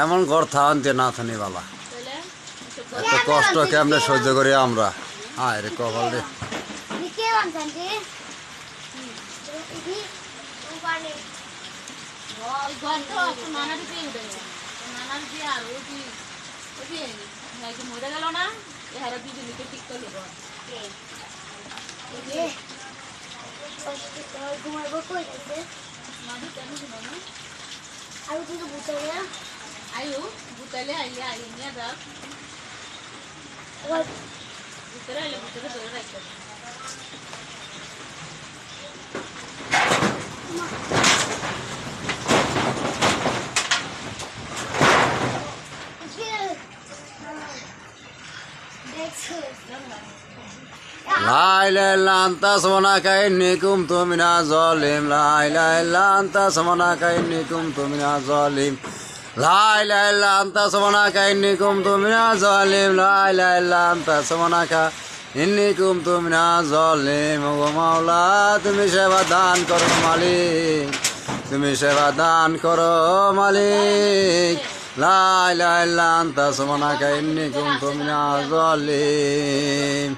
এমন ঘর থানতে না থানি বালা এত কষ্ট কেমনে সহ্য করি আমরা। হায় রে কপাল রে। মরে গেল না এহারা বিজুলিকে ঠিক করলো আয়ু বুতাইলে আইলে আইলে নিয়ে যাক ভিতরে আইলে ভিতরে ধরে রাখতে La ilaha illa anta subhanaka inni kuntu minaz zalim. La ilaha illa anta subhanaka inni kuntu minaz zalim. La ilaha illa anta subhanaka inni kuntu minaz zalim. La ilaha illa anta subhanaka inni kuntu minaz zalim. O Maula তুমি সেবা দান করো মালিক, তুমি সেবা দান করো মালিক। La ilaha illa anta subhanaka inni kuntu minaz zalim.